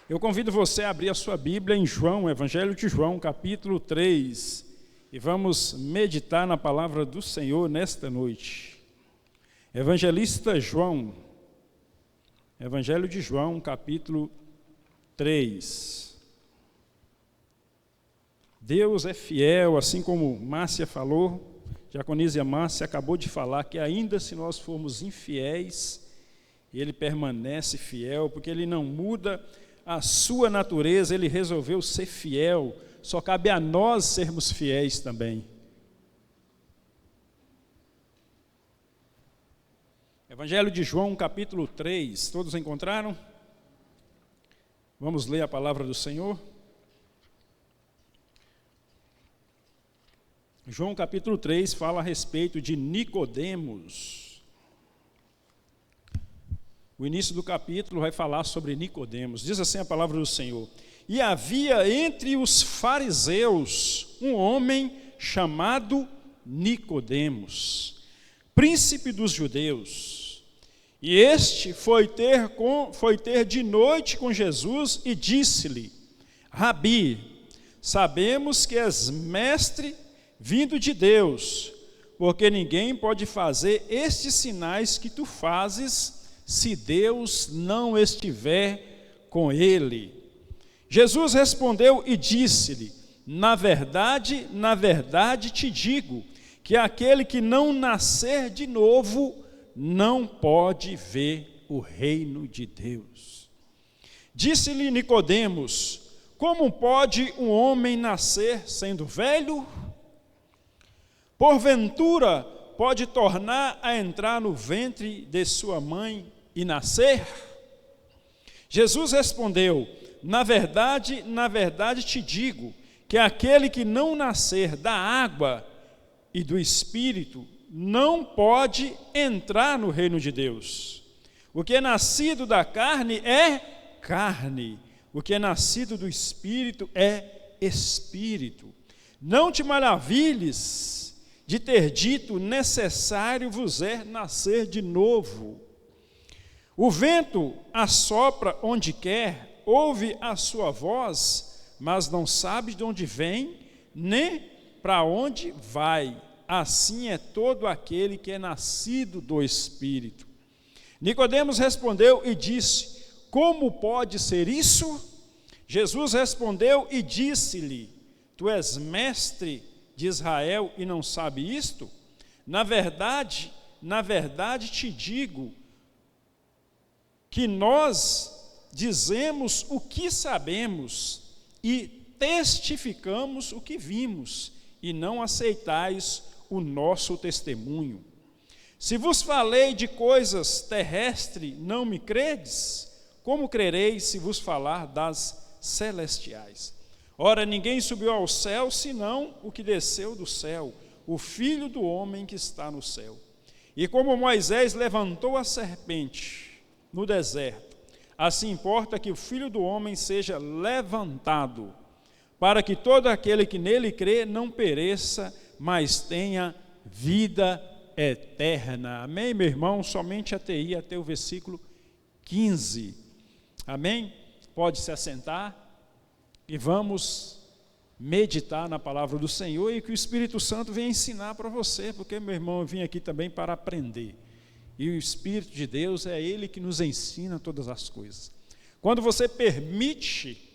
Eu convido você a abrir a sua Bíblia em João, Evangelho de João, capítulo 3, e vamos meditar na palavra do Senhor nesta noite. Evangelista João, Evangelho de João, capítulo 3. Deus é fiel, assim como Márcia falou, Diaconisa Márcia acabou de falar que ainda se nós formos infiéis, Ele permanece fiel, porque Ele não muda a sua natureza, Ele resolveu ser fiel, só cabe a nós sermos fiéis também. Evangelho de João, capítulo 3, todos encontraram? Vamos ler a palavra do Senhor? João capítulo 3 fala a respeito de Nicodemos. O início do capítulo vai falar sobre Nicodemos. Diz assim a palavra do Senhor: E havia entre os fariseus um homem chamado Nicodemos, príncipe dos judeus. E este foi ter de noite com Jesus e disse-lhe: Rabi, sabemos que és mestre vindo de Deus, porque ninguém pode fazer estes sinais que tu fazes se Deus não estiver com ele. Jesus respondeu e disse-lhe: na verdade te digo, que aquele que não nascer de novo não pode ver o reino de Deus. Disse-lhe Nicodemos: como pode um homem nascer sendo velho? Porventura pode tornar a entrar no ventre de sua mãe e nascer? Jesus respondeu: na verdade te digo, que aquele que não nascer da água e do Espírito não pode entrar no reino de Deus. O que é nascido da carne é carne, o que é nascido do Espírito é Espírito. Não te maravilhes de ter dito: necessário vos é nascer de novo. O vento assopra onde quer, ouve a sua voz, mas não sabe de onde vem, nem para onde vai. Assim é todo aquele que é nascido do Espírito. Nicodemos respondeu e disse: como pode ser isso? Jesus respondeu e disse-lhe: tu és mestre de Israel e não sabe isto? Na verdade te digo que nós dizemos o que sabemos e testificamos o que vimos, e não aceitais o nosso testemunho. Se vos falei de coisas terrestres, não me credes? Como crereis se vos falar das celestiais? Ora, ninguém subiu ao céu, senão o que desceu do céu, o Filho do homem que está no céu. E como Moisés levantou a serpente no deserto, assim importa que o Filho do homem seja levantado, para que todo aquele que nele crê não pereça, mas tenha vida eterna. Amém, meu irmão? Somente até o versículo 15. Amém? Pode se assentar e vamos meditar na palavra do Senhor, e que o Espírito Santo venha ensinar para você, porque, meu irmão, eu vim aqui também para aprender. E o Espírito de Deus é Ele que nos ensina todas as coisas. Quando você permite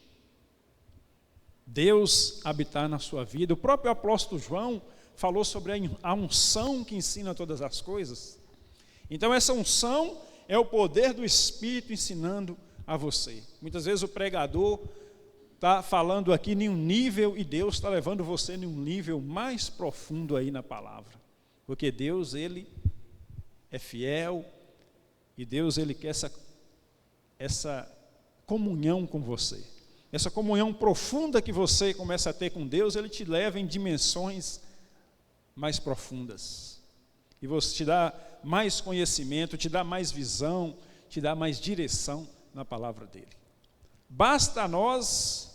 Deus habitar na sua vida, o próprio apóstolo João falou sobre a unção que ensina todas as coisas. Então essa unção é o poder do Espírito ensinando a você. Muitas vezes o pregador está falando aqui em um nível e Deus está levando você em um nível mais profundo aí na palavra. Porque Deus, Ele é fiel, e Deus, Ele quer essa comunhão com você. Essa comunhão profunda que você começa a ter com Deus, Ele te leva em dimensões mais profundas. E você te dá mais conhecimento, te dá mais visão, te dá mais direção na palavra dEle. Basta nós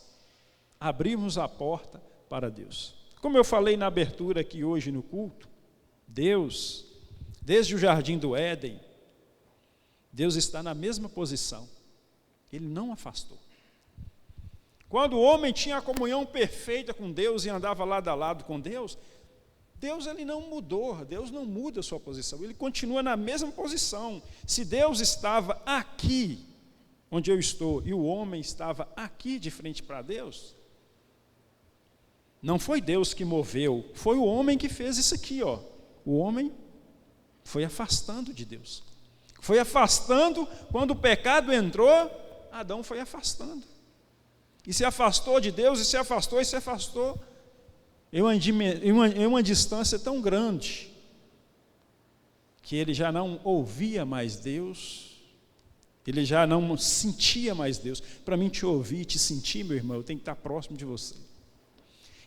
abrirmos a porta para Deus. Como eu falei na abertura aqui hoje no culto, Deus, desde o jardim do Éden, Deus está na mesma posição. Ele não afastou. Quando o homem tinha a comunhão perfeita com Deus e andava lado a lado com Deus, Deus ele não mudou, Deus não muda a sua posição, ele continua na mesma posição. Se Deus estava aqui, onde eu estou, e o homem estava aqui de frente para Deus, não foi Deus que moveu, foi o homem que fez isso aqui, ó. O homem foi afastando de Deus. Foi afastando, quando o pecado entrou, Adão foi afastando. E se afastou de Deus, e se afastou, e se afastou. Em uma distância tão grande, que ele já não ouvia mais Deus, ele já não sentia mais Deus. Para mim te ouvir e te sentir, meu irmão, eu tenho que estar próximo de você.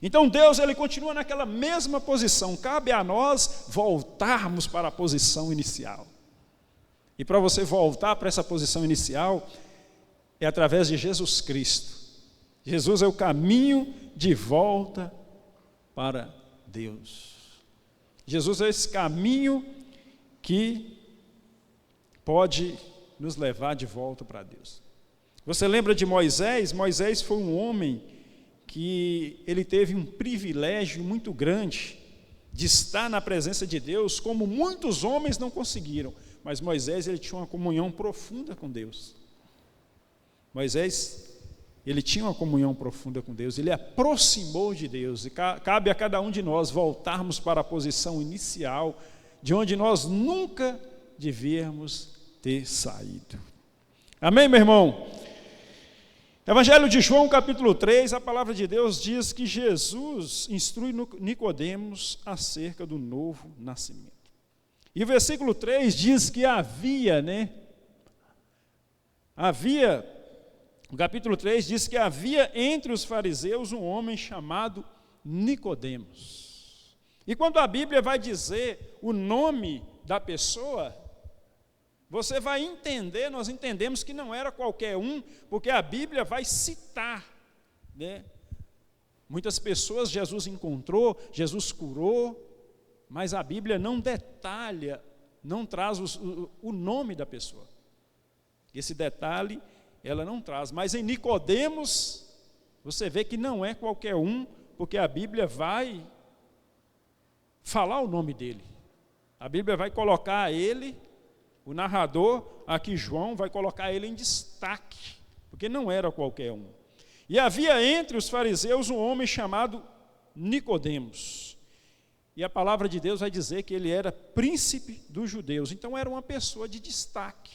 Então Deus ele continua naquela mesma posição, cabe a nós voltarmos para a posição inicial. E para você voltar para essa posição inicial, é através de Jesus Cristo. Jesus é o caminho de volta para Deus. Jesus é esse caminho que pode nos levar de volta para Deus. Você lembra de Moisés? Moisés foi um homem que ele teve um privilégio muito grande de estar na presença de Deus, como muitos homens não conseguiram. Mas Moisés ele tinha uma comunhão profunda com Deus. Moisés ele tinha uma comunhão profunda com Deus, ele aproximou de Deus, e cabe a cada um de nós voltarmos para a posição inicial, de onde nós nunca devíamos ter saído. Amém, meu irmão? Evangelho de João, capítulo 3, a palavra de Deus diz que Jesus instrui Nicodemos acerca do novo nascimento. E o versículo 3 diz que o capítulo 3 diz que havia entre os fariseus um homem chamado Nicodemos. E quando a Bíblia vai dizer o nome da pessoa, você vai entender, nós entendemos que não era qualquer um, porque a Bíblia vai citar, né? Muitas pessoas Jesus encontrou, Jesus curou, mas a Bíblia não detalha, não traz o nome da pessoa. Esse detalhe ela não traz, mas em Nicodemos, você vê que não é qualquer um, porque a Bíblia vai falar o nome dele. A Bíblia vai colocar ele, o narrador, aqui João, vai colocar ele em destaque, porque não era qualquer um. E havia entre os fariseus um homem chamado Nicodemos. E a palavra de Deus vai dizer que ele era príncipe dos judeus, então era uma pessoa de destaque.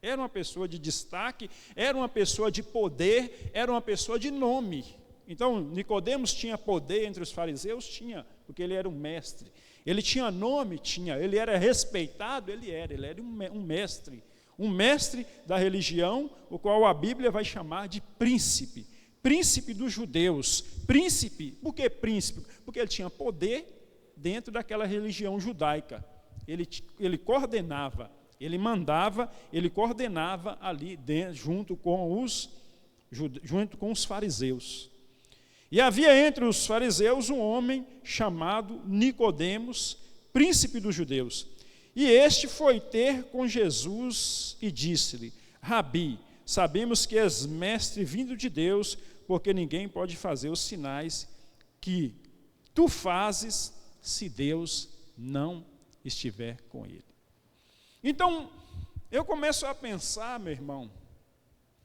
Era uma pessoa de destaque, era uma pessoa de poder, era uma pessoa de nome. Então, Nicodemos tinha poder entre os fariseus? Tinha, porque ele era um mestre. Ele tinha nome? Tinha. Ele era respeitado? Ele era um mestre da religião, o qual a Bíblia vai chamar de príncipe. Príncipe dos judeus. Príncipe, por que príncipe? Porque ele tinha poder dentro daquela religião judaica. Ele coordenava. Ele mandava, ele coordenava ali dentro, junto com os fariseus. E havia entre os fariseus um homem chamado Nicodemos, príncipe dos judeus. E este foi ter com Jesus e disse-lhe: Rabi, sabemos que és mestre vindo de Deus, porque ninguém pode fazer os sinais que tu fazes se Deus não estiver com ele. Então, eu começo a pensar, meu irmão,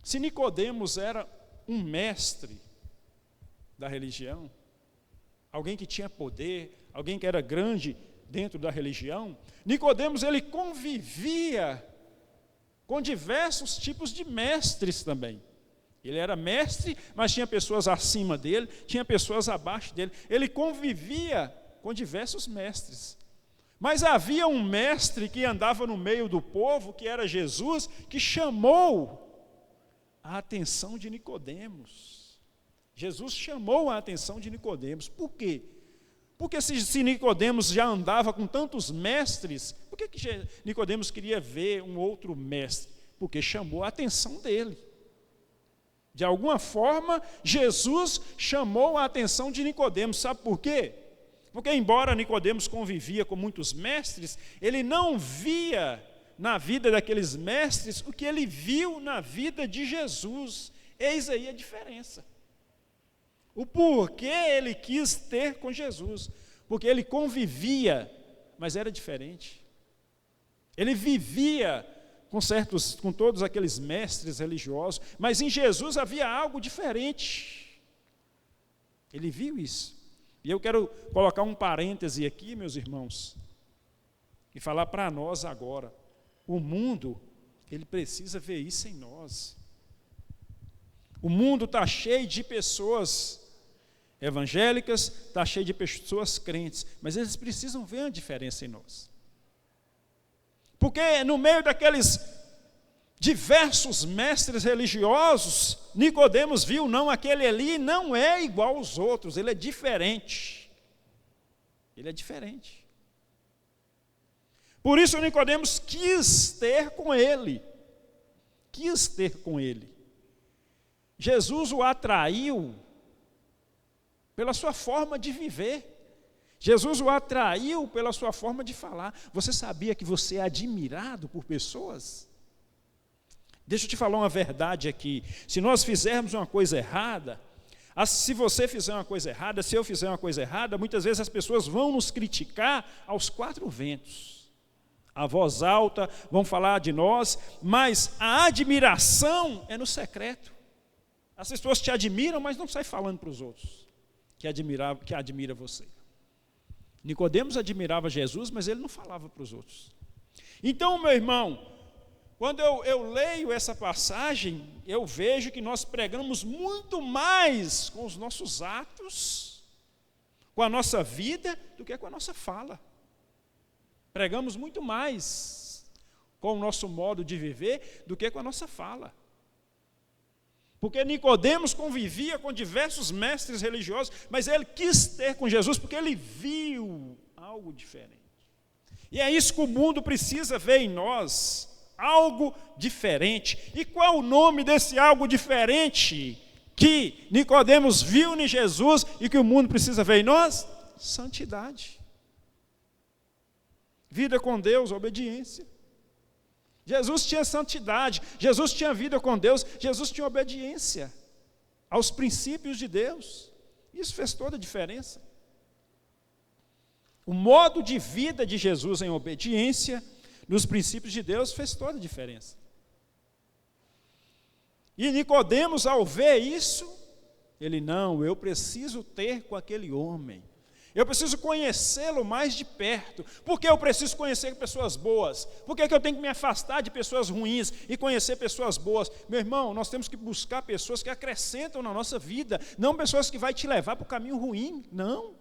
se Nicodemos era um mestre da religião, alguém que tinha poder, alguém que era grande dentro da religião, Nicodemos ele convivia com diversos tipos de mestres também. Ele era mestre, mas tinha pessoas acima dele, tinha pessoas abaixo dele. Ele convivia com diversos mestres. Mas havia um mestre que andava no meio do povo, que era Jesus, que chamou a atenção de Nicodemos. Jesus chamou a atenção de Nicodemos. Por quê? Porque se Nicodemos já andava com tantos mestres, por que Nicodemos queria ver um outro mestre? Porque chamou a atenção dele. De alguma forma, Jesus chamou a atenção de Nicodemos. Sabe por quê? Porque embora Nicodemos convivia com muitos mestres, ele não via na vida daqueles mestres o que ele viu na vida de Jesus. Eis aí a diferença. o porquê ele quis ter com Jesus. Porque ele convivia, mas era diferente. Ele vivia com todos aqueles mestres religiosos, mas em Jesus havia algo diferente. Ele viu isso. E eu quero colocar um parêntese aqui, meus irmãos, e falar para nós agora. O mundo, ele precisa ver isso em nós. O mundo está cheio de pessoas evangélicas, está cheio de pessoas crentes, mas eles precisam ver a diferença em nós. Porque no meio daqueles diversos mestres religiosos, Nicodemos viu, não, aquele ali não é igual aos outros, ele é diferente. Ele é diferente. Por isso Nicodemos quis ter com ele. Quis ter com ele. Jesus o atraiu pela sua forma de viver. Jesus o atraiu pela sua forma de falar. Você sabia que você é admirado por pessoas? Deixa eu te falar uma verdade aqui. Se nós fizermos uma coisa errada, se você fizer uma coisa errada, se eu fizer uma coisa errada, muitas vezes as pessoas vão nos criticar aos quatro ventos. A voz alta, vão falar de nós, mas a admiração é no secreto. As pessoas te admiram, mas não sai falando para os outros que admira você. Nicodemos admirava Jesus, mas ele não falava para os outros. Então, meu irmão, quando eu leio essa passagem, eu vejo que nós pregamos muito mais com os nossos atos, com a nossa vida, do que com a nossa fala. Pregamos muito mais com o nosso modo de viver do que com a nossa fala. Porque Nicodemos convivia com diversos mestres religiosos, mas ele quis ter com Jesus porque ele viu algo diferente. E é isso que o mundo precisa ver em nós, algo diferente. E qual o nome desse algo diferente que Nicodemos viu em Jesus e que o mundo precisa ver em nós? Santidade. Vida com Deus, obediência. Jesus tinha santidade, Jesus tinha vida com Deus, Jesus tinha obediência aos princípios de Deus. Isso fez toda a diferença. O modo de vida de Jesus em obediência nos princípios de Deus fez toda a diferença. E Nicodemos, ao ver isso, ele, não, eu preciso ter com aquele homem. Eu preciso conhecê-lo mais de perto. Por que eu preciso conhecer pessoas boas? Por que eu tenho que me afastar de pessoas ruins e conhecer pessoas boas? Meu irmão, nós temos que buscar pessoas que acrescentam na nossa vida, não pessoas que vão te levar para o caminho ruim, não.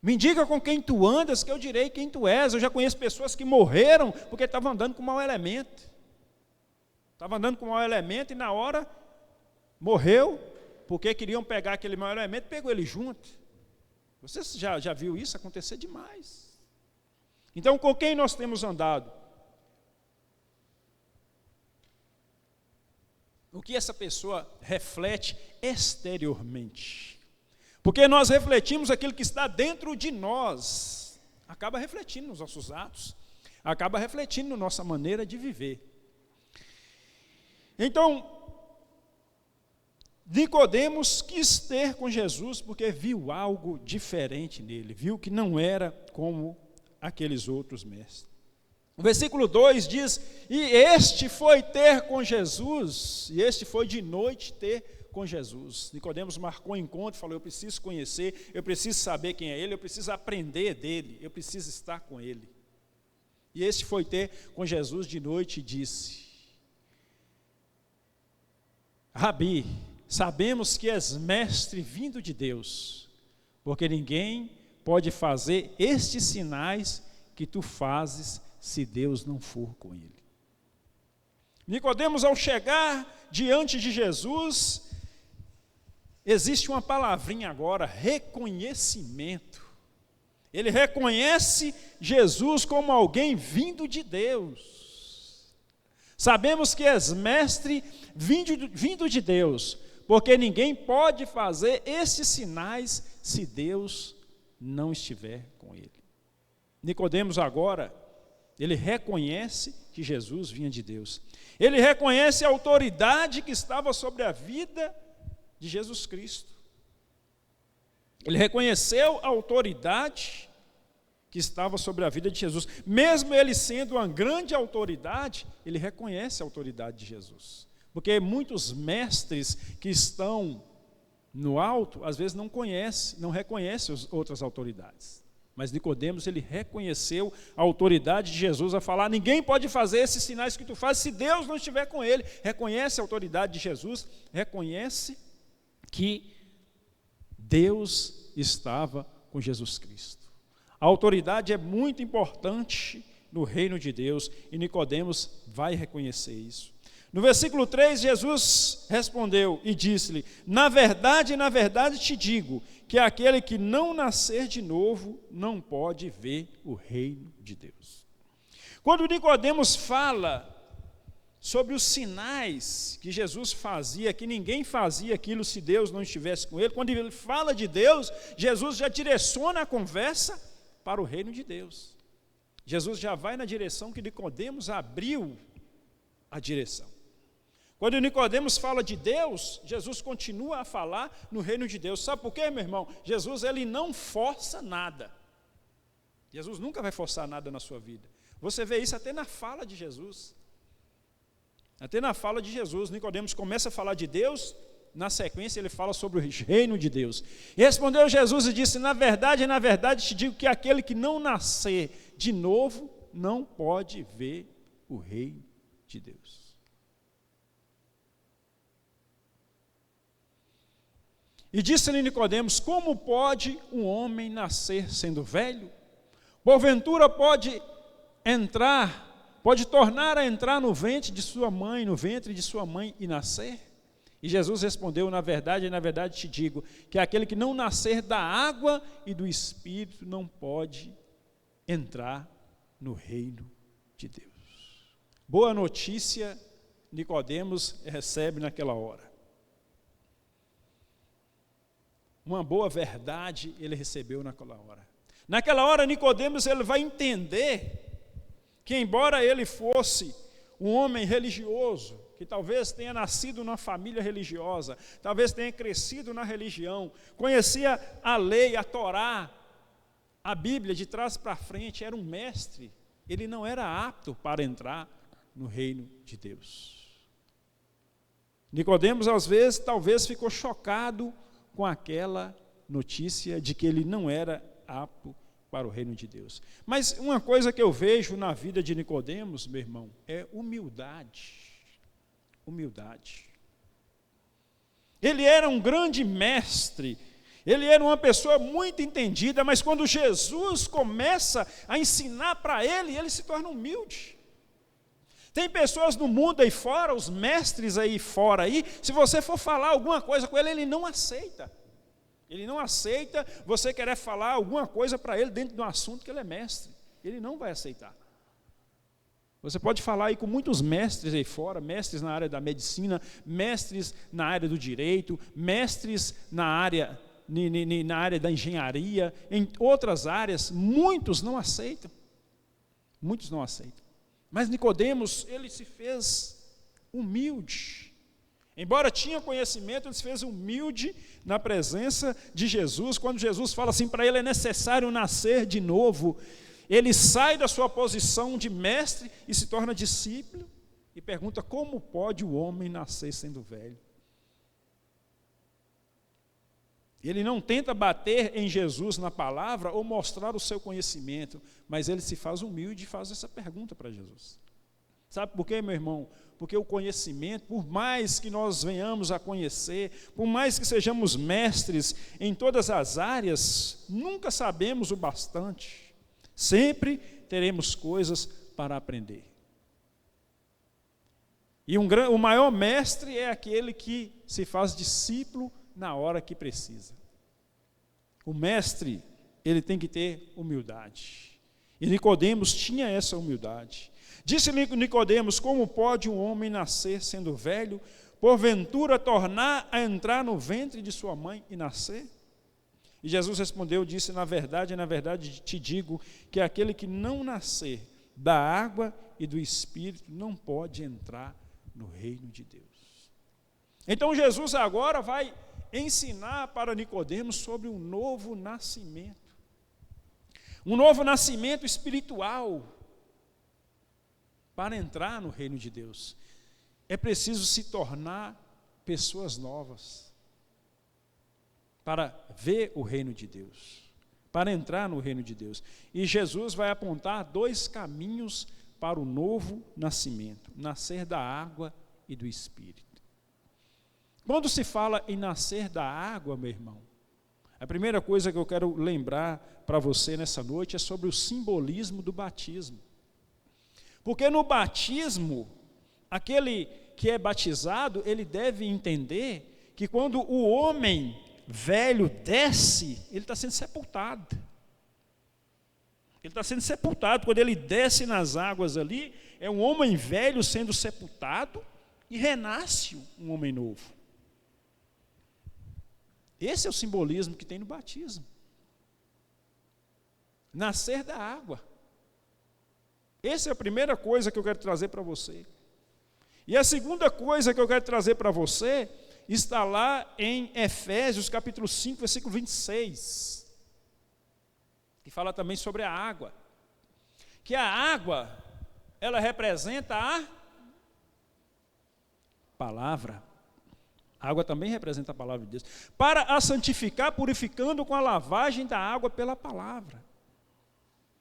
Me diga com quem tu andas, que eu direi quem tu és. Eu já conheço pessoas que morreram porque estavam andando com mau elemento. Estavam andando com mau elemento e na hora morreu, porque queriam pegar aquele mau elemento, pegou ele junto. Você já viu isso acontecer demais. Então, com quem nós temos andado? O que essa pessoa reflete exteriormente? Porque nós refletimos aquilo que está dentro de nós, acaba refletindo nos nossos atos, acaba refletindo na nossa maneira de viver. Então, Nicodemos quis ter com Jesus porque viu algo diferente nele, viu que não era como aqueles outros mestres. O versículo 2 diz, e este foi ter com Jesus, e este foi de noite ter com Jesus. Nicodemos marcou um encontro, falou, eu preciso conhecer, eu preciso saber quem é ele, eu preciso aprender dele, eu preciso estar com ele. E este foi ter com Jesus de noite e disse, Rabi, sabemos que és mestre vindo de Deus, porque ninguém pode fazer estes sinais que tu fazes se Deus não for com ele. Nicodemos, ao chegar diante de Jesus, existe uma palavrinha agora, reconhecimento. Ele reconhece Jesus como alguém vindo de Deus. Sabemos que és mestre vindo de Deus, porque ninguém pode fazer esses sinais se Deus não estiver com ele. Nicodemos agora, ele reconhece que Jesus vinha de Deus. Ele reconhece a autoridade que estava sobre a vida de Jesus Cristo. Ele reconheceu a autoridade que estava sobre a vida de Jesus. Mesmo ele sendo uma grande autoridade, ele reconhece a autoridade de Jesus. Porque muitos mestres que estão no alto, às vezes não reconhecem as outras autoridades. Mas Nicodemos, ele reconheceu a autoridade de Jesus a falar: ninguém pode fazer esses sinais que tu fazes se Deus não estiver com ele. Reconhece a autoridade de Jesus, reconhece que Deus estava com Jesus Cristo. A autoridade é muito importante no reino de Deus e Nicodemos vai reconhecer isso. No versículo 3, Jesus respondeu e disse-lhe: na verdade te digo, que aquele que não nascer de novo não pode ver o reino de Deus. Quando Nicodemos fala sobre os sinais que Jesus fazia, que ninguém fazia aquilo se Deus não estivesse com ele, quando ele fala de Deus, Jesus já direciona a conversa para o reino de Deus. Jesus já vai na direção que Nicodemos abriu a direção. Quando Nicodemos fala de Deus, Jesus continua a falar no reino de Deus. Sabe por quê, meu irmão? Jesus, ele não força nada. Jesus nunca vai forçar nada na sua vida. Você vê isso até na fala de Jesus. Até na fala de Jesus, Nicodemos começa a falar de Deus, na sequência ele fala sobre o reino de Deus. E respondeu Jesus e disse: na verdade te digo que aquele que não nascer de novo não pode ver o reino de Deus. E disse-lhe Nicodemos: como pode um homem nascer sendo velho? Porventura pode tornar a entrar no ventre de sua mãe e nascer? E Jesus respondeu: na verdade te digo, que aquele que não nascer da água e do Espírito não pode entrar no reino de Deus. Boa notícia Nicodemos recebe naquela hora. Uma boa verdade ele recebeu naquela hora. Naquela hora Nicodemos ele vai entender que, embora ele fosse um homem religioso, que talvez tenha nascido numa família religiosa, talvez tenha crescido na religião, conhecia a lei, a Torá, a Bíblia de trás para frente, era um mestre, ele não era apto para entrar no reino de Deus. Nicodemos, às vezes, talvez ficou chocado com aquela notícia de que ele não era apto para o reino de Deus. Mas uma coisa que eu vejo na vida de Nicodemos, meu irmão, é humildade. Humildade. Ele era um grande mestre, ele era uma pessoa muito entendida, mas quando Jesus começa a ensinar para ele, ele se torna humilde. Tem pessoas no mundo aí fora, os mestres aí fora aí, se você for falar alguma coisa com ele, ele não aceita. Ele não aceita você querer falar alguma coisa para ele dentro de um assunto que ele é mestre. Ele não vai aceitar. Você pode falar aí com muitos mestres aí fora, mestres na área da medicina, mestres na área do direito, mestres na área da engenharia, em outras áreas, muitos não aceitam. Muitos não aceitam. Mas Nicodemos, ele se fez humilde. Embora tinha conhecimento, ele se fez humilde na presença de Jesus. Quando Jesus fala assim para ele: é necessário nascer de novo, ele sai da sua posição de mestre e se torna discípulo e pergunta: como pode o homem nascer sendo velho? Ele não tenta bater em Jesus na palavra ou mostrar o seu conhecimento, mas ele se faz humilde e faz essa pergunta para Jesus. Sabe por quê, meu irmão? Porque o conhecimento, por mais que nós venhamos a conhecer, por mais que sejamos mestres em todas as áreas, nunca sabemos o bastante. Sempre teremos coisas para aprender. E o maior mestre é aquele que se faz discípulo na hora que precisa. O mestre, ele tem que ter humildade. E Nicodemos tinha essa humildade. Disse-lhe Nicodemos: como pode um homem nascer sendo velho, porventura tornar a entrar no ventre de sua mãe e nascer? E Jesus respondeu, disse: na verdade te digo, que aquele que não nascer da água e do Espírito não pode entrar no reino de Deus. Então Jesus agora vai ensinar para Nicodemos sobre um novo nascimento. Um novo nascimento espiritual. Para entrar no reino de Deus, é preciso se tornar pessoas novas. Para ver o reino de Deus. Para entrar no reino de Deus. E Jesus vai apontar 2 caminhos para o novo nascimento. Nascer da água e do Espírito. Quando se fala em nascer da água, meu irmão, a primeira coisa que eu quero lembrar para você nessa noite é sobre o simbolismo do batismo. Porque no batismo, aquele que é batizado, ele deve entender que quando o homem velho desce, ele está sendo sepultado. Ele está sendo sepultado. Quando ele desce nas águas ali, é um homem velho sendo sepultado e renasce um homem novo. Esse é o simbolismo que tem no batismo. Nascer da água. Essa é a primeira coisa que eu quero trazer para você. E a segunda coisa que eu quero trazer para você está lá em Efésios capítulo 5, versículo 26. Que fala também sobre a água. Que a água, ela representa a palavra. A água também representa a palavra de Deus. Para a santificar, purificando com a lavagem da água pela palavra.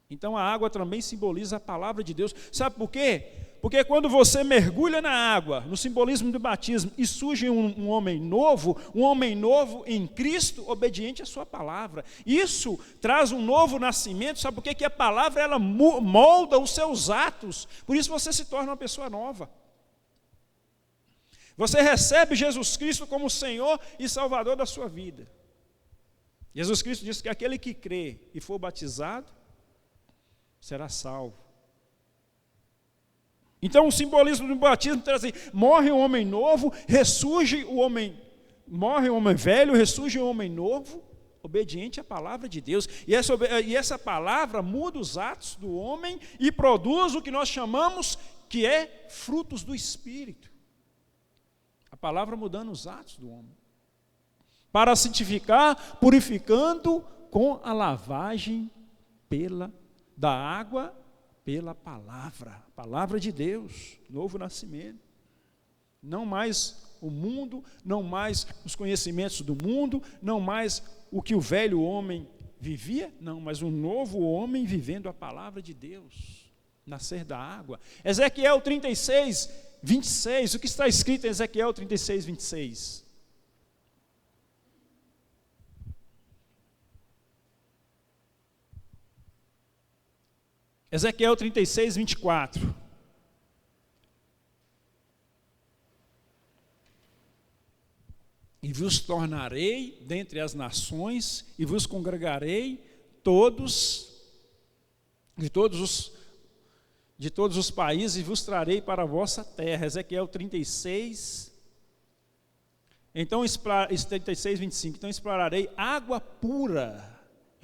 Então a água também simboliza a palavra de Deus. Sabe por quê? Porque quando você mergulha na água, no simbolismo do batismo, e surge um homem novo em Cristo, obediente à sua palavra. Isso traz um novo nascimento. Sabe por quê? Que a palavra ela molda os seus atos. Por isso você se torna uma pessoa nova. Você recebe Jesus Cristo como Senhor e Salvador da sua vida. Jesus Cristo disse que aquele que crê e for batizado, será salvo. Então o simbolismo do batismo traz assim, morre um homem novo, ressurge o homem, morre um homem velho, ressurge um homem novo, obediente à palavra de Deus. E essa palavra muda os atos do homem e produz o que nós chamamos que é frutos do Espírito. A palavra mudando os atos do homem. Para santificar, purificando com a lavagem da água pela palavra de Deus, novo nascimento. Não mais o mundo, não mais os conhecimentos do mundo, não mais o que o velho homem vivia, não, mas um novo homem vivendo a palavra de Deus, nascer da água. Ezequiel 36, 26, o que está escrito em Ezequiel 36, 26? Ezequiel 36, 24. E vos tornarei dentre as nações, e vos congregarei de todos os países, e vos trarei para a vossa terra. Ezequiel 36, então 36, 25. Então explorarei água pura.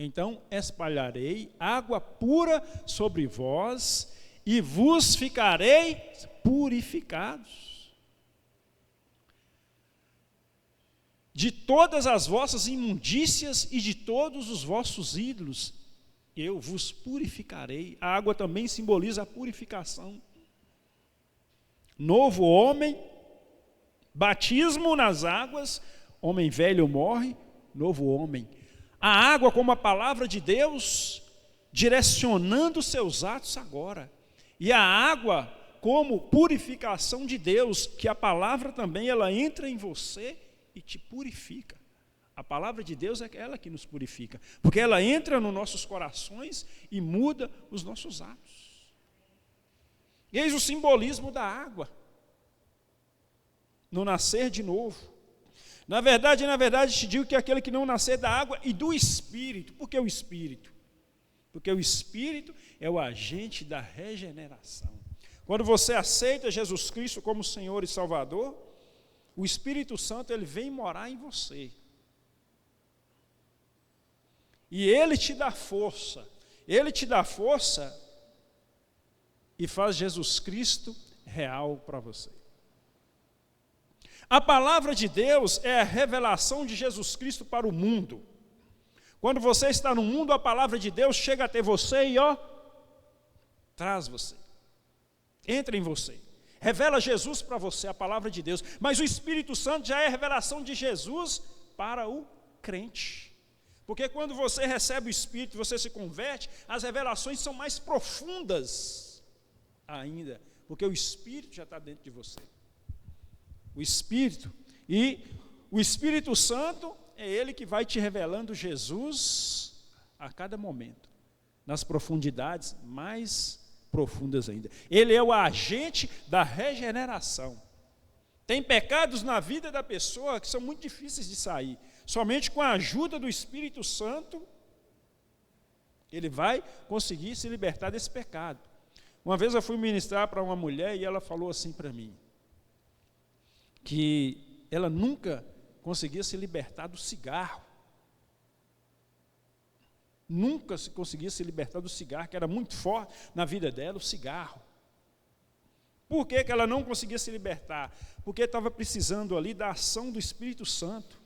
Então espalharei água pura sobre vós, e vos ficarei purificados. De todas as vossas imundícias e de todos os vossos ídolos, eu vos purificarei. A água também simboliza a purificação. Novo homem, batismo nas águas, homem velho morre, novo homem. A água como a palavra de Deus, direcionando os seus atos agora. E a água como purificação de Deus, que a palavra também ela entra em você e te purifica. A palavra de Deus é ela que nos purifica, porque ela entra nos nossos corações e muda os nossos atos. Eis o simbolismo da água, no nascer de novo. Na verdade, te digo que aquele que não nascer da água e do Espírito. Por que o Espírito? Porque o Espírito é o agente da regeneração. Quando você aceita Jesus Cristo como Senhor e Salvador, o Espírito Santo ele vem morar em você. E ele te dá força. Ele te dá força e faz Jesus Cristo real para você. A palavra de Deus é a revelação de Jesus Cristo para o mundo. Quando você está no mundo, a palavra de Deus chega até você e traz você. Entra em você. Revela Jesus para você, a palavra de Deus. Mas o Espírito Santo já é a revelação de Jesus para o crente. Porque quando você recebe o Espírito, você se converte, as revelações são mais profundas ainda. Porque o Espírito já está dentro de você. O Espírito. E o Espírito Santo é Ele que vai te revelando Jesus a cada momento. Nas profundidades mais profundas ainda. Ele é o agente da regeneração. Tem pecados na vida da pessoa que são muito difíceis de sair. Somente com a ajuda do Espírito Santo, ele vai conseguir se libertar desse pecado. Uma vez eu fui ministrar para uma mulher e ela falou assim para mim, que ela nunca conseguia se libertar do cigarro. Nunca se conseguia se libertar do cigarro, que era muito forte na vida dela, o cigarro. Por que ela não conseguia se libertar? Porque estava precisando ali da ação do Espírito Santo.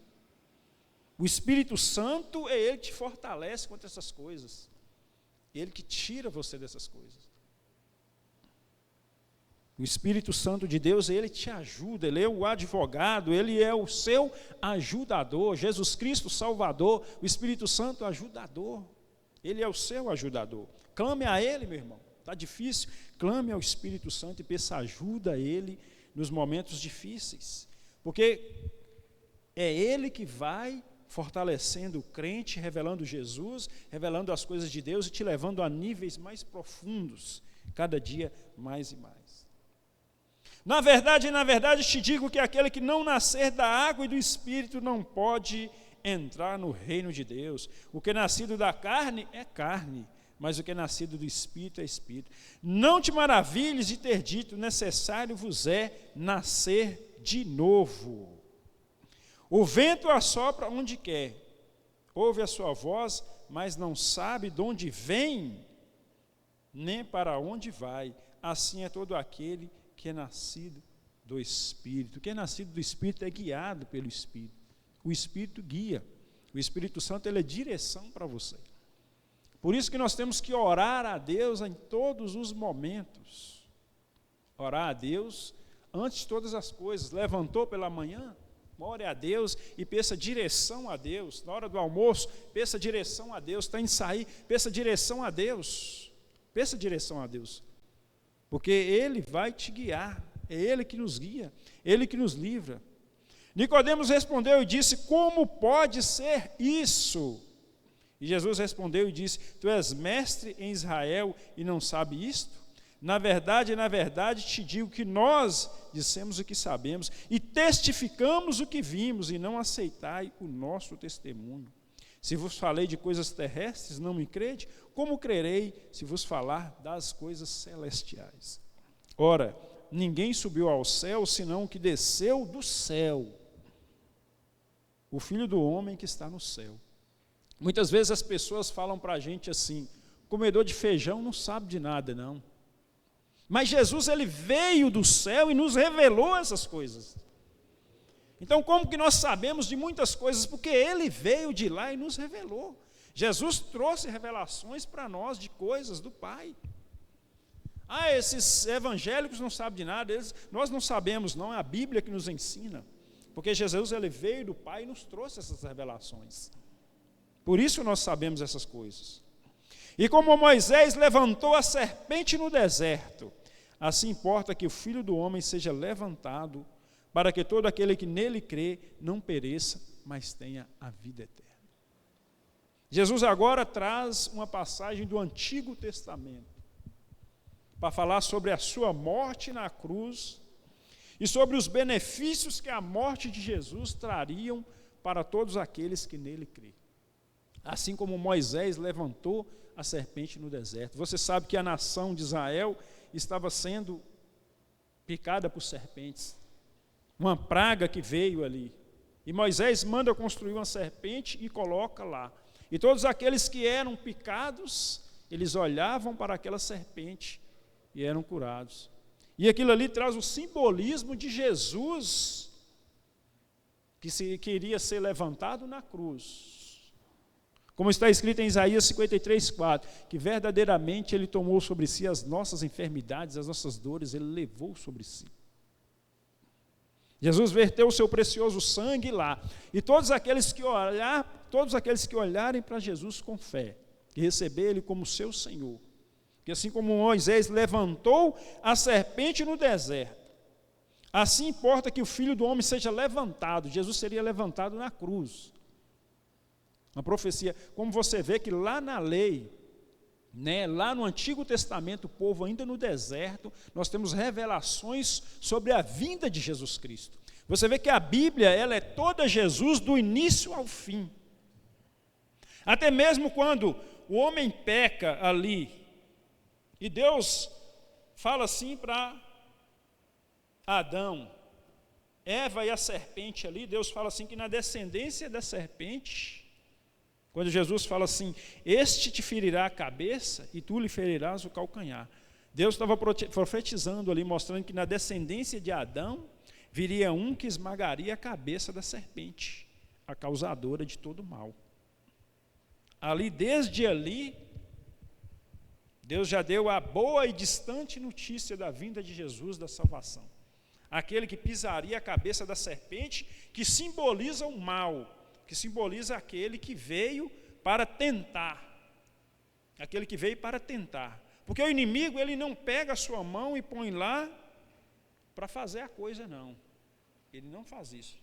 O Espírito Santo é Ele que te fortalece contra essas coisas. Ele que tira você dessas coisas. O Espírito Santo de Deus, Ele te ajuda, Ele é o advogado, Ele é o seu ajudador. Jesus Cristo, Salvador, o Espírito Santo, ajudador. Ele é o seu ajudador. Clame a Ele, meu irmão. Está difícil? Clame ao Espírito Santo e peça ajuda a Ele nos momentos difíceis. Porque é Ele que vai fortalecendo o crente, revelando Jesus, revelando as coisas de Deus e te levando a níveis mais profundos, cada dia mais e mais. Na verdade, te digo que aquele que não nascer da água e do Espírito não pode entrar no reino de Deus. O que é nascido da carne é carne, mas o que é nascido do Espírito é Espírito. Não te maravilhes de ter dito, necessário vos é nascer de novo. O vento assopra onde quer, ouve a sua voz, mas não sabe de onde vem, nem para onde vai. Assim é todo aquele que é nascido do Espírito. Quem é nascido do Espírito é guiado pelo Espírito. O Espírito guia. O Espírito Santo, ele é direção para você. Por isso que nós temos que orar a Deus em todos os momentos. Orar a Deus antes de todas as coisas. Levantou pela manhã, ore a Deus e peça direção a Deus. Na hora do almoço, peça direção a Deus. Está em sair, peça direção a Deus. Peça direção a Deus. Porque Ele vai te guiar, é Ele que nos guia, Ele que nos livra. Nicodemos respondeu e disse, como pode ser isso? E Jesus respondeu e disse, tu és mestre em Israel e não sabe isto? Na verdade, te digo que nós dissemos o que sabemos e testificamos o que vimos e não aceitai o nosso testemunho. Se vos falei de coisas terrestres, não me crede? Como crerei se vos falar das coisas celestiais? Ora, ninguém subiu ao céu, senão o que desceu do céu, o Filho do homem que está no céu. Muitas vezes as pessoas falam para a gente assim, comedor de feijão não sabe de nada, não. Mas Jesus, Ele veio do céu e nos revelou essas coisas. Então, como que nós sabemos de muitas coisas? Porque Ele veio de lá e nos revelou. Jesus trouxe revelações para nós de coisas do Pai. Esses evangélicos não sabem de nada, nós não sabemos, não, é a Bíblia que nos ensina. Porque Jesus, Ele veio do Pai e nos trouxe essas revelações. Por isso nós sabemos essas coisas. E como Moisés levantou a serpente no deserto, assim importa que o Filho do homem seja levantado, para que todo aquele que nele crê não pereça, mas tenha a vida eterna. Jesus agora traz uma passagem do Antigo Testamento, para falar sobre a sua morte na cruz, e sobre os benefícios que a morte de Jesus trariam para todos aqueles que nele crê. Assim como Moisés levantou a serpente no deserto. Você sabe que a nação de Israel estava sendo picada por serpentes. Uma praga que veio ali. E Moisés manda construir uma serpente e coloca lá. E todos aqueles que eram picados, eles olhavam para aquela serpente e eram curados. E aquilo ali traz o simbolismo de Jesus que iria ser levantado na cruz. Como está escrito em Isaías 53:4, que verdadeiramente Ele tomou sobre si as nossas enfermidades, as nossas dores, Ele levou sobre si. Jesus verteu o seu precioso sangue lá, e todos aqueles que olharem para Jesus com fé, e receber Ele como seu Senhor, que assim como Moisés levantou a serpente no deserto, assim importa que o Filho do Homem seja levantado. Jesus seria levantado na cruz. Uma profecia, como você vê que lá na lei, lá no Antigo Testamento, o povo ainda no deserto, nós temos revelações sobre a vinda de Jesus Cristo. Você vê que a Bíblia, ela é toda Jesus do início ao fim. Até mesmo quando o homem peca ali, e Deus fala assim para Adão, Eva e a serpente ali, Deus fala assim que na descendência da serpente, quando Jesus fala assim, este te ferirá a cabeça e tu lhe ferirás o calcanhar. Deus estava profetizando ali, mostrando que na descendência de Adão, viria um que esmagaria a cabeça da serpente, a causadora de todo mal. Desde ali, Deus já deu a boa e distante notícia da vinda de Jesus, da salvação. Aquele que pisaria a cabeça da serpente, que simboliza o mal, que simboliza aquele que veio para tentar. Aquele que veio para tentar. Porque o inimigo, ele não pega a sua mão e põe lá para fazer a coisa, não. Ele não faz isso.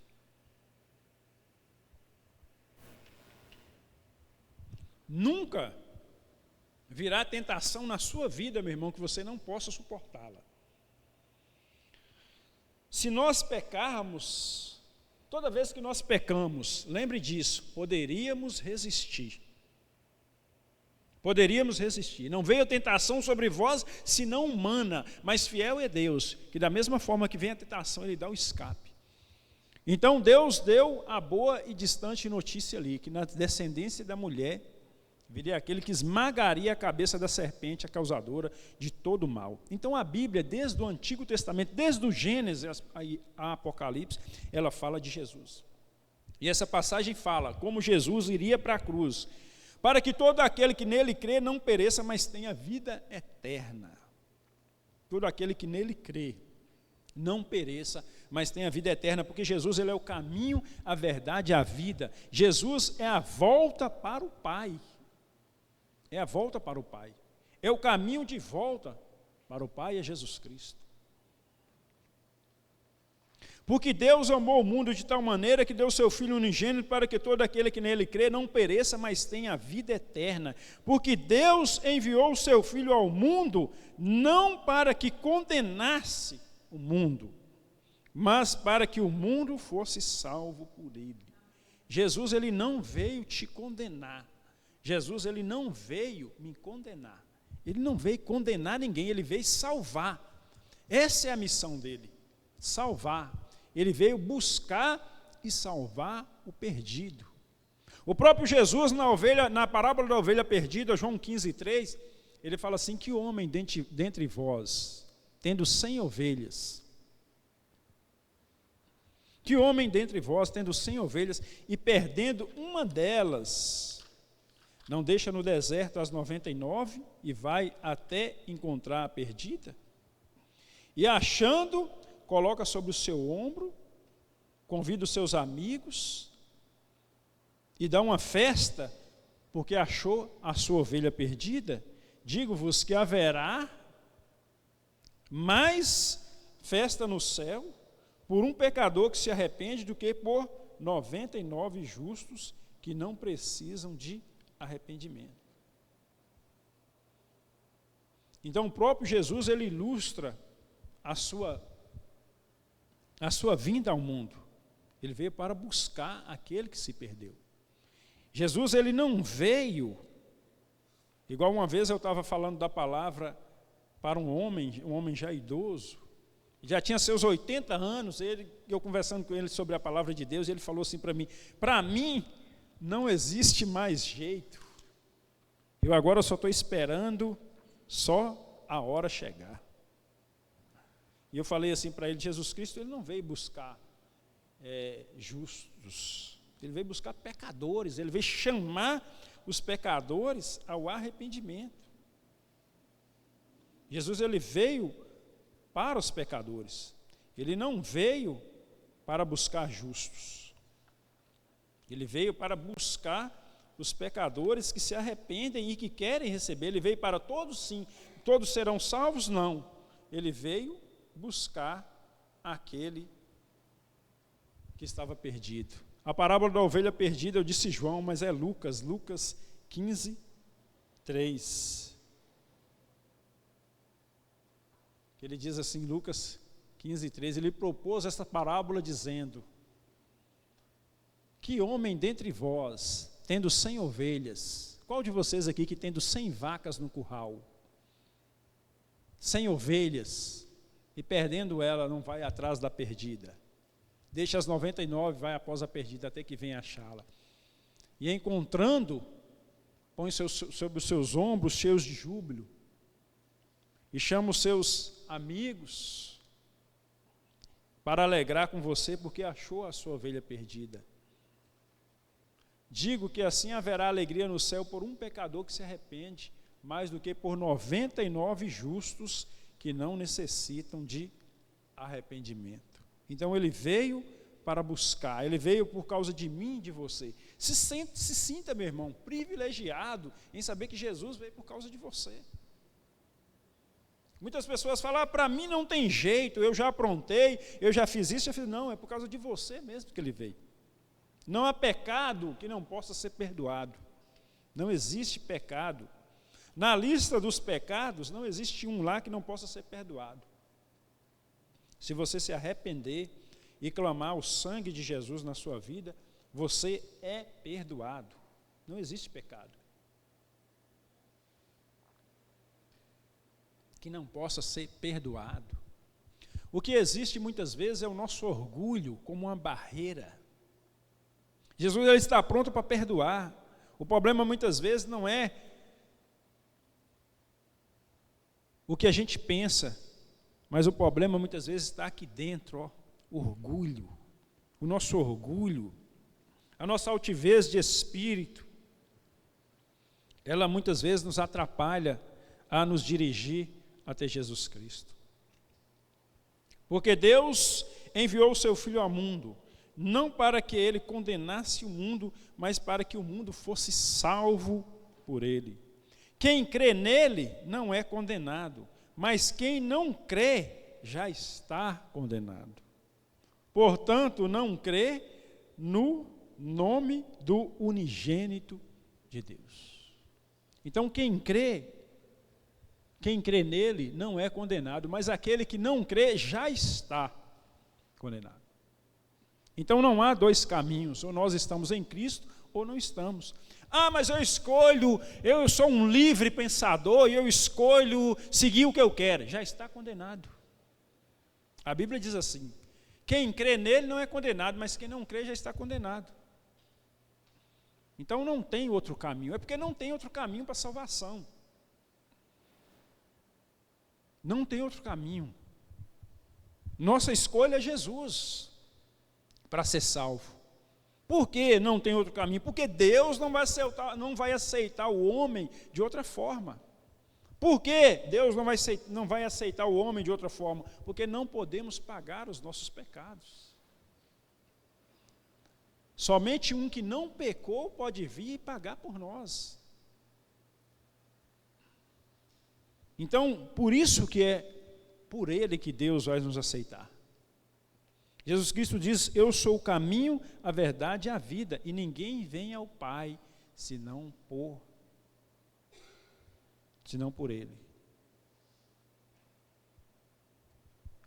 Nunca virá tentação na sua vida, meu irmão, que você não possa suportá-la. Se nós pecarmos, toda vez que nós pecamos, lembre disso, poderíamos resistir. Poderíamos resistir. Não veio tentação sobre vós, senão humana, mas fiel é Deus, que da mesma forma que vem a tentação, Ele dá o escape. Então Deus deu a boa e distante notícia ali, que na descendência da mulher, viria aquele que esmagaria a cabeça da serpente, a causadora de todo mal. Então a Bíblia, desde o Antigo Testamento, desde o Gênesis a Apocalipse, ela fala de Jesus. E essa passagem fala como Jesus iria para a cruz, para que todo aquele que nele crê não pereça, mas tenha vida eterna. Todo aquele que nele crê não pereça, mas tenha vida eterna, porque Jesus, ele é o caminho, a verdade e a vida. Jesus é a volta para o Pai. É a volta para o Pai. É o caminho de volta para o Pai, é Jesus Cristo. Porque Deus amou o mundo de tal maneira que deu o seu Filho unigênito para que todo aquele que nele crê não pereça, mas tenha vida eterna. Porque Deus enviou o seu Filho ao mundo não para que condenasse o mundo, mas para que o mundo fosse salvo por ele. Jesus, ele não veio te condenar. Jesus, ele não veio me condenar. Ele não veio condenar ninguém, ele veio salvar. Essa é a missão dele, salvar. Ele veio buscar e salvar o perdido. O próprio Jesus, na parábola da ovelha perdida, João 15:3, ele fala assim, que homem dentre vós, tendo 100 ovelhas, que homem dentre vós, tendo 100 ovelhas, e perdendo uma delas, não deixa no deserto as 99 e vai até encontrar a perdida? E achando, coloca sobre o seu ombro, convida os seus amigos e dá uma festa, porque achou a sua ovelha perdida. Digo-vos que haverá mais festa no céu por um pecador que se arrepende do que por 99 justos que não precisam de arrependimento. Então o próprio Jesus, ele ilustra a sua vinda ao mundo. Ele veio para buscar aquele que se perdeu. Jesus, ele não veio, igual uma vez eu estava falando da palavra para um homem já idoso, já tinha seus 80 anos, eu conversando com ele sobre a palavra de Deus, ele falou assim para mim não existe mais jeito, eu agora só estou esperando só a hora chegar. E eu falei assim para ele, Jesus Cristo, ele não veio buscar justos. Ele veio buscar pecadores, ele veio chamar os pecadores ao arrependimento. Jesus, ele veio para os pecadores. Ele não veio para buscar justos. Ele veio para buscar os pecadores que se arrependem e que querem receber. Ele veio para todos, sim. Todos serão salvos? Não. Ele veio buscar aquele que estava perdido. A parábola da ovelha perdida, eu disse João, mas é Lucas 15, 3. Ele diz assim, Lucas 15, 3, ele propôs esta parábola dizendo: que homem dentre vós, tendo 100 ovelhas, qual de vocês aqui que tendo 100 vacas no curral, 100 ovelhas, e perdendo ela, não vai atrás da perdida? Deixa as 99, vai após a perdida, até que venha achá-la. E encontrando, põe sobre os seus ombros, cheios de júbilo, e chama os seus amigos para alegrar com você, porque achou a sua ovelha perdida. Digo que assim haverá alegria no céu por um pecador que se arrepende, mais do que por 99 justos que não necessitam de arrependimento. Então ele veio para buscar, ele veio por causa de mim e de você. Se sinta, meu irmão, privilegiado em saber que Jesus veio por causa de você. Muitas pessoas falam, para mim não tem jeito, eu já aprontei, eu já fiz isso, não, é por causa de você mesmo que ele veio. Não há pecado que não possa ser perdoado. Não existe pecado. Na lista dos pecados, não existe um lá que não possa ser perdoado. Se você se arrepender e clamar o sangue de Jesus na sua vida, você é perdoado. Não existe pecado que não possa ser perdoado. O que existe muitas vezes é o nosso orgulho como uma barreira. Jesus, ele está pronto para perdoar. O problema muitas vezes não é o que a gente pensa, mas o problema muitas vezes está aqui dentro, orgulho. O nosso orgulho, a nossa altivez de espírito, ela muitas vezes nos atrapalha a nos dirigir até Jesus Cristo. Porque Deus enviou o seu Filho ao mundo, não para que ele condenasse o mundo, mas para que o mundo fosse salvo por ele. Quem crê nele não é condenado, mas quem não crê já está condenado. Portanto, não crê no nome do unigênito de Deus. Então, quem crê nele não é condenado, mas aquele que não crê já está condenado. Então não há dois caminhos, ou nós estamos em Cristo ou não estamos. Mas eu sou um livre pensador e eu escolho seguir o que eu quero. Já está condenado. A Bíblia diz assim, quem crê nele não é condenado, mas quem não crê já está condenado. Então não tem outro caminho, é porque não tem outro caminho para a salvação. Não tem outro caminho. Nossa escolha é Jesus para ser salvo. Por que não tem outro caminho? Porque Deus não vai aceitar o homem de outra forma. Por que Deus não vai aceitar o homem de outra forma? Porque não podemos pagar os nossos pecados. Somente um que não pecou pode vir e pagar por nós. Então, por isso que é por ele que Deus vai nos aceitar. Jesus Cristo diz, eu sou o caminho, a verdade e a vida, e ninguém vem ao Pai, senão por ele.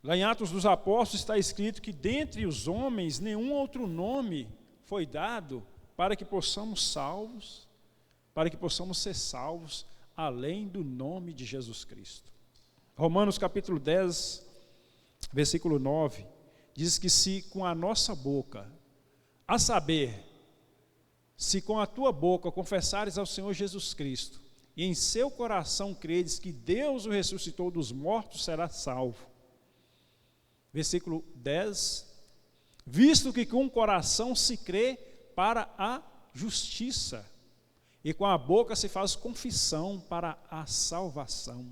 Lá em Atos dos Apóstolos está escrito que dentre os homens, nenhum outro nome foi dado para que possamos ser salvos, além do nome de Jesus Cristo. Romanos capítulo 10, versículo 9, diz que se com a nossa boca, a saber, se com a tua boca confessares ao Senhor Jesus Cristo, e em seu coração credes que Deus o ressuscitou dos mortos, será salvo. Versículo 10, visto que com o coração se crê para a justiça, e com a boca se faz confissão para a salvação.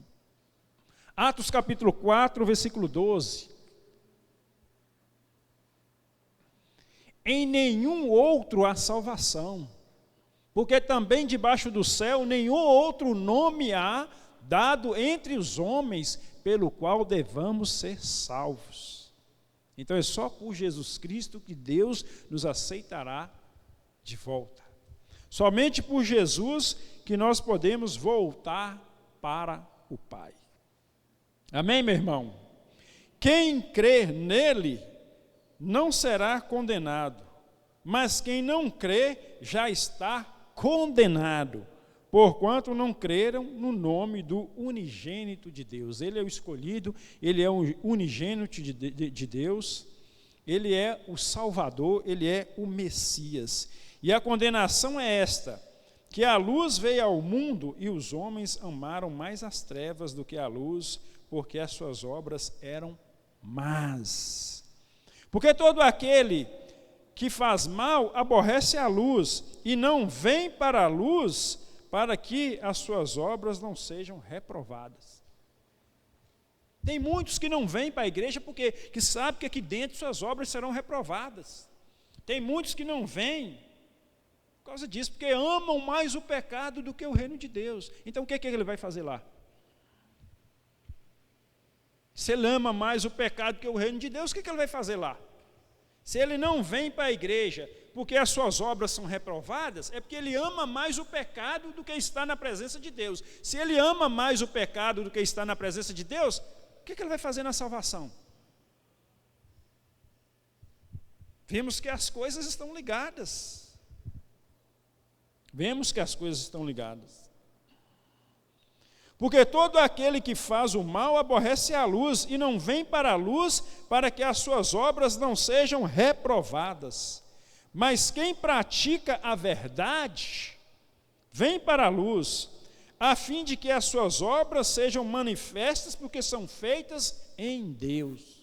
Atos capítulo 4, versículo 12. Em nenhum outro há salvação, porque também debaixo do céu nenhum outro nome há dado entre os homens pelo qual devamos ser salvos. Então é só por Jesus Cristo que Deus nos aceitará de volta. Somente por Jesus que nós podemos voltar para o Pai. Amém, meu irmão? Quem crer nele não será condenado, mas quem não crê já está condenado, porquanto não creram no nome do unigênito de Deus. Ele é o escolhido, ele é o unigênito de Deus, ele é o Salvador, ele é o Messias. E a condenação é esta, que a luz veio ao mundo e os homens amaram mais as trevas do que a luz, porque as suas obras eram más. Porque todo aquele que faz mal aborrece a luz e não vem para a luz para que as suas obras não sejam reprovadas. Tem muitos que não vêm para a igreja porque que sabem que aqui dentro suas obras serão reprovadas. Tem muitos que não vêm por causa disso, porque amam mais o pecado do que o reino de Deus. Então o que ele vai fazer lá? Se ele ama mais o pecado que o reino de Deus, o que ele vai fazer lá? Se ele não vem para a igreja porque as suas obras são reprovadas, é porque ele ama mais o pecado do que está na presença de Deus. Se ele ama mais o pecado do que está na presença de Deus, o que ele vai fazer na salvação? Vemos que as coisas estão ligadas. Vemos que as coisas estão ligadas. Porque todo aquele que faz o mal aborrece a luz e não vem para a luz para que as suas obras não sejam reprovadas. Mas quem pratica a verdade vem para a luz, a fim de que as suas obras sejam manifestas, porque são feitas em Deus.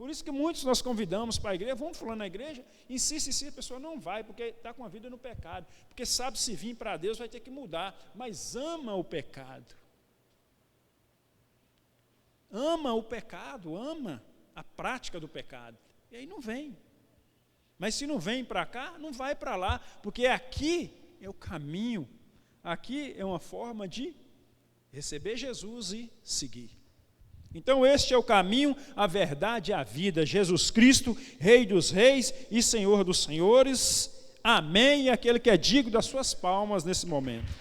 Por isso que muitos nós convidamos para a igreja, vamos fulano na igreja, insiste, a pessoa não vai, porque está com a vida no pecado, porque sabe se vir para Deus vai ter que mudar, mas ama o pecado. Ama o pecado, ama a prática do pecado, e aí não vem. Mas se não vem para cá, não vai para lá, porque aqui é o caminho, aqui é uma forma de receber Jesus e seguir. Então este é o caminho, a verdade e a vida, Jesus Cristo, Rei dos reis e Senhor dos senhores, amém, e aquele que é digno das suas palmas nesse momento.